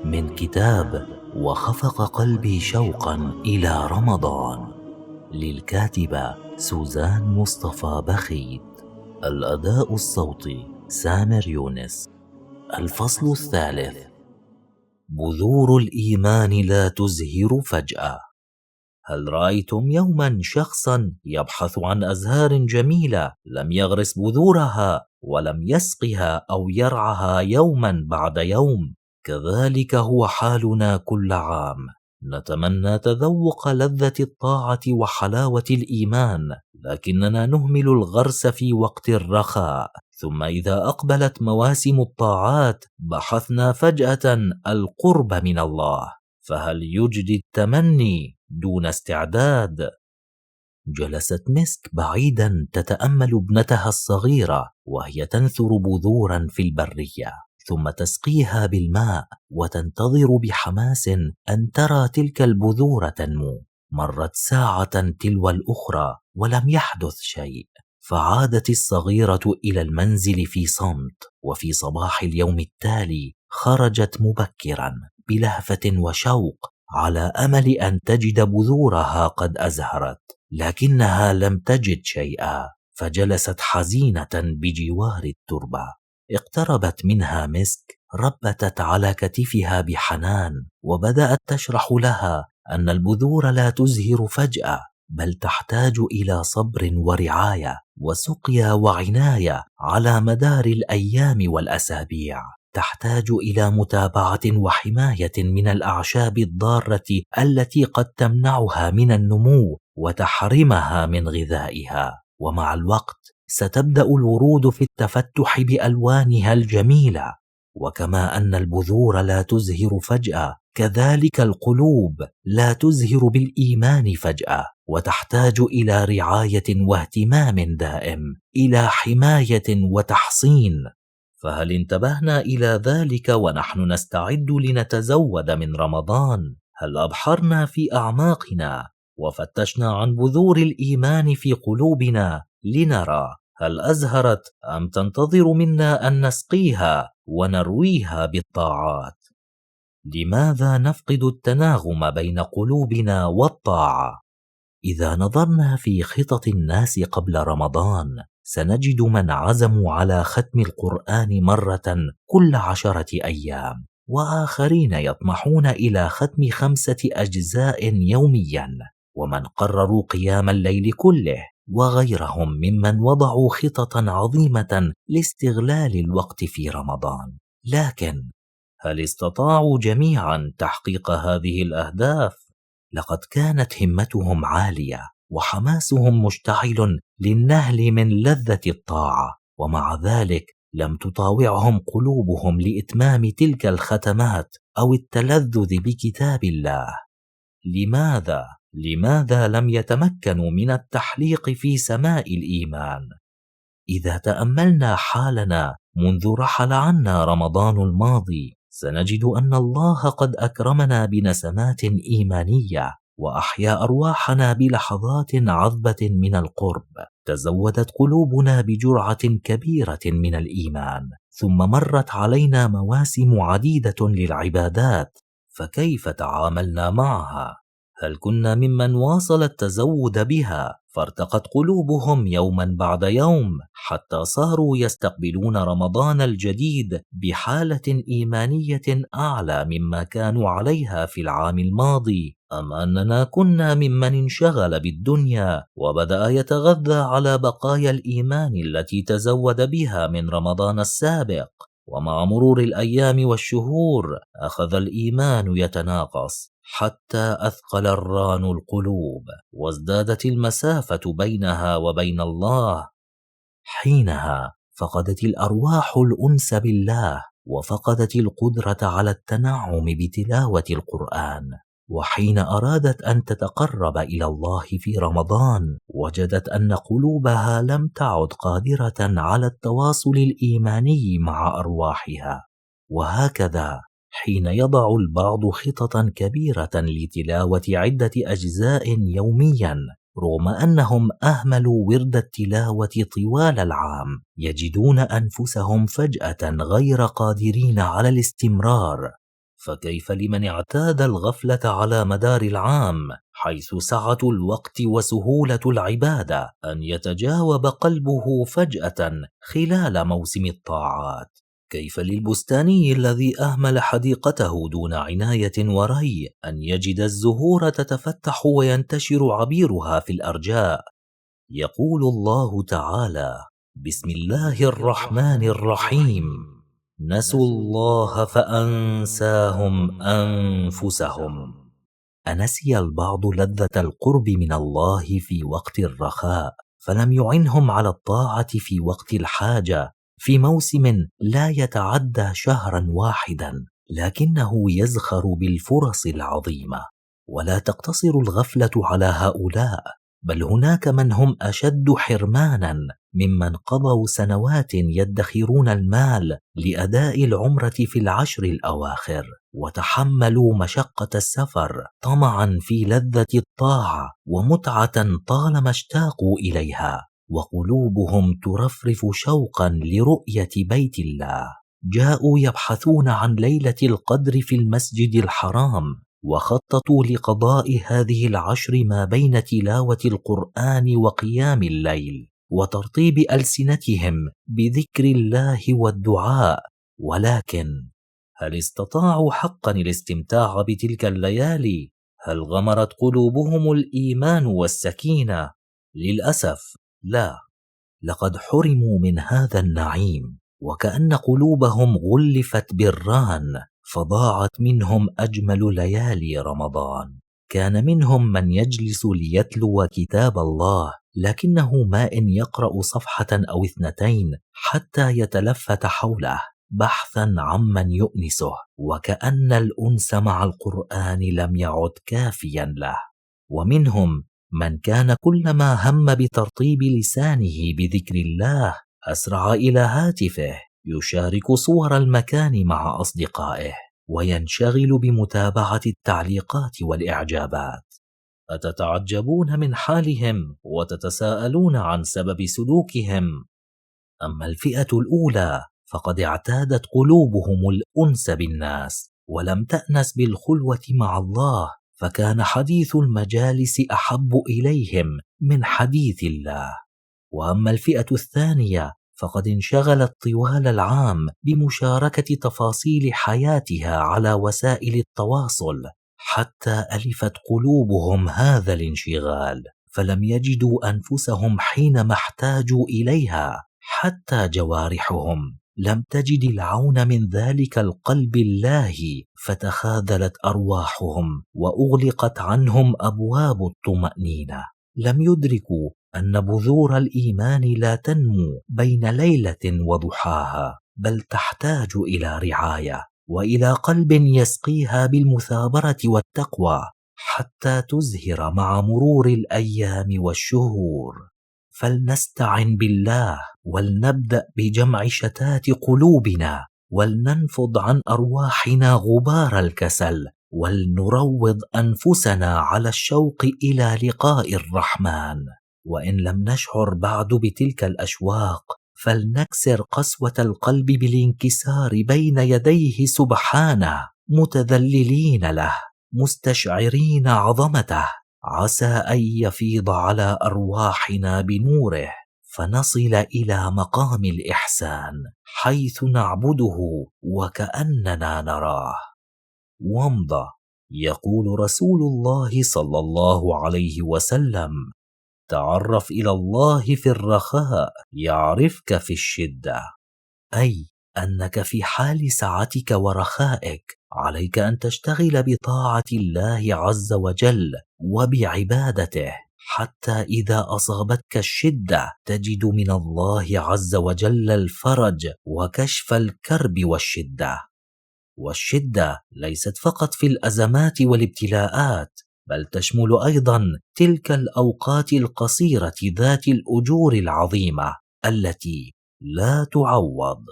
من كتاب وخفق قلبي شوقا إلى رمضان للكاتبة سوزان مصطفى بخيت. الأداء الصوتي سامر يونس. الفصل الثالث: بذور الإيمان لا تزهر فجأة. هل رأيتم يوما شخصا يبحث عن أزهار جميلة لم يغرس بذورها ولم يسقها أو يرعها يوما بعد يوم؟ كذلك هو حالنا كل عام، نتمنى تذوق لذة الطاعة وحلاوة الإيمان، لكننا نهمل الغرس في وقت الرخاء، ثم إذا أقبلت مواسم الطاعات بحثنا فجأة القرب من الله، فهل يجدي التمني دون استعداد؟ جلست مسك بعيدا تتأمل ابنتها الصغيرة وهي تنثر بذورا في البرية، ثم تسقيها بالماء وتنتظر بحماس أن ترى تلك البذور تنمو. مرت ساعة تلو الأخرى ولم يحدث شيء، فعادت الصغيرة إلى المنزل في صمت، وفي صباح اليوم التالي خرجت مبكرا بلهفة وشوق على أمل أن تجد بذورها قد أزهرت، لكنها لم تجد شيئا، فجلست حزينة بجوار التربة. اقتربت منها مسك، ربتت على كتفها بحنان وبدأت تشرح لها أن البذور لا تزهر فجأة، بل تحتاج إلى صبر ورعاية وسقيا وعناية على مدار الأيام والأسابيع، تحتاج إلى متابعة وحماية من الأعشاب الضارة التي قد تمنعها من النمو وتحرمها من غذائها، ومع الوقت ستبدأ الورود في التفتح بألوانها الجميلة. وكما أن البذور لا تزهر فجأة، كذلك القلوب لا تزهر بالإيمان فجأة، وتحتاج إلى رعاية واهتمام دائم، إلى حماية وتحصين. فهل انتبهنا إلى ذلك ونحن نستعد لنتزود من رمضان؟ هل أبحرنا في أعماقنا وفتشنا عن بذور الإيمان في قلوبنا لنرى هل أزهرت أم تنتظر منا أن نسقيها ونرويها بالطاعات؟ لماذا نفقد التناغم بين قلوبنا والطاعة؟ إذا نظرنا في خطط الناس قبل رمضان سنجد من عزموا على ختم القرآن مرة كل 10 أيام، وآخرين يطمحون إلى ختم 5 أجزاء يوميا، ومن قرروا قيام الليل كله، وغيرهم ممن وضعوا خططا عظيمة لاستغلال الوقت في رمضان. لكن هل استطاعوا جميعا تحقيق هذه الأهداف؟ لقد كانت همتهم عالية وحماسهم مشتعل للنهل من لذة الطاعة، ومع ذلك لم تطاوعهم قلوبهم لإتمام تلك الختمات أو التلذذ بكتاب الله. لماذا لم يتمكنوا من التحليق في سماء الإيمان؟ إذا تأملنا حالنا منذ رحل عنا رمضان الماضي سنجد أن الله قد أكرمنا بنسمات إيمانية وأحيا أرواحنا بلحظات عذبة من القرب، تزودت قلوبنا بجرعة كبيرة من الإيمان، ثم مرت علينا مواسم عديدة للعبادات، فكيف تعاملنا معها؟ هل كنا ممن واصل التزود بها فارتقت قلوبهم يوما بعد يوم حتى صاروا يستقبلون رمضان الجديد بحالة إيمانية أعلى مما كانوا عليها في العام الماضي، أم أننا كنا ممن انشغل بالدنيا وبدأ يتغذى على بقايا الإيمان التي تزود بها من رمضان السابق، ومع مرور الأيام والشهور أخذ الإيمان يتناقص حتى أثقل الران القلوب وازدادت المسافة بينها وبين الله؟ حينها فقدت الأرواح الأنس بالله وفقدت القدرة على التنعم بتلاوة القرآن، وحين أرادت أن تتقرب إلى الله في رمضان وجدت أن قلوبها لم تعد قادرة على التواصل الإيماني مع أرواحها. وهكذا حين يضع البعض خططا كبيرة لتلاوة عدة أجزاء يوميا رغم أنهم أهملوا ورد التلاوة طوال العام، يجدون أنفسهم فجأة غير قادرين على الاستمرار، فكيف لمن اعتاد الغفلة على مدار العام، حيث سعة الوقت وسهولة العبادة، أن يتجاوب قلبه فجأة خلال موسم الطاعات؟ كيف للبستاني الذي أهمل حديقته دون عناية وري أن يجد الزهور تتفتح وينتشر عبيرها في الأرجاء؟ يقول الله تعالى: بسم الله الرحمن الرحيم: نسوا الله فأنساهم أنفسهم. أنسي البعض لذة القرب من الله في وقت الرخاء، فلم يعنهم على الطاعة في وقت الحاجة، في موسم لا يتعدى شهرا واحدا، لكنه يزخر بالفرص العظيمة. ولا تقتصر الغفلة على هؤلاء، بل هناك من هم أشد حرمانا ممن قضوا سنوات يدخرون المال لأداء العمرة في العشر الأواخر، وتحملوا مشقة السفر طمعا في لذة الطاعة ومتعة طالما اشتاقوا إليها، وقلوبهم ترفرف شوقا لرؤية بيت الله. جاءوا يبحثون عن ليلة القدر في المسجد الحرام، وخططوا لقضاء هذه العشر ما بين تلاوة القرآن وقيام الليل وترطيب ألسنتهم بذكر الله والدعاء، ولكن هل استطاعوا حقا الاستمتاع بتلك الليالي؟ هل غمرت قلوبهم الإيمان والسكينة؟ للأسف لا، لقد حرموا من هذا النعيم، وكأن قلوبهم غلفت بالران، فضاعت منهم أجمل ليالي رمضان. كان منهم من يجلس ليتلو كتاب الله، لكنه ما إن يقرأ صفحة أو اثنتين حتى يتلفت حوله بحثا عمن يؤنسه، وكأن الأنس مع القرآن لم يعد كافيا له. ومنهم من كان كلما هم بترطيب لسانه بذكر الله أسرع إلى هاتفه يشارك صور المكان مع أصدقائه، وينشغل بمتابعة التعليقات والإعجابات. أتتعجبون من حالهم وتتساءلون عن سبب سلوكهم؟ أما الفئة الأولى فقد اعتادت قلوبهم الأنس بالناس، ولم تأنس بالخلوة مع الله، فكان حديث المجالس أحب إليهم من حديث الله. وأما الفئة الثانية فقد انشغلت طوال العام بمشاركة تفاصيل حياتها على وسائل التواصل، حتى ألفت قلوبهم هذا الانشغال، فلم يجدوا أنفسهم حينما احتاجوا إليها، حتى جوارحهم لم تجد العون من ذلك القلب اللاهي، فتخاذلت أرواحهم وأغلقت عنهم أبواب الطمأنينة. لم يدركوا أن بذور الإيمان لا تنمو بين ليلة وضحاها، بل تحتاج إلى رعاية وإلى قلب يسقيها بالمثابرة والتقوى حتى تزهر مع مرور الأيام والشهور. فلنستعن بالله، ولنبدأ بجمع شتات قلوبنا، ولننفض عن أرواحنا غبار الكسل، ولنروض أنفسنا على الشوق إلى لقاء الرحمن. وإن لم نشعر بعد بتلك الأشواق، فلنكسر قسوة القلب بالانكسار بين يديه سبحانه، متذللين له، مستشعرين عظمته، عسى أن يفيض على أرواحنا بنوره، فنصل إلى مقام الإحسان حيث نعبده وكأننا نراه. وامضى. يقول رسول الله صلى الله عليه وسلم: تعرف إلى الله في الرخاء يعرفك في الشدة، أي أنك في حال سعتك ورخائك عليك أن تشتغل بطاعة الله عز وجل وبعبادته، حتى إذا أصابتك الشدة تجد من الله عز وجل الفرج وكشف الكرب والشدة. والشدة ليست فقط في الأزمات والابتلاءات، بل تشمل أيضا تلك الأوقات القصيرة ذات الأجور العظيمة التي لا تعوض.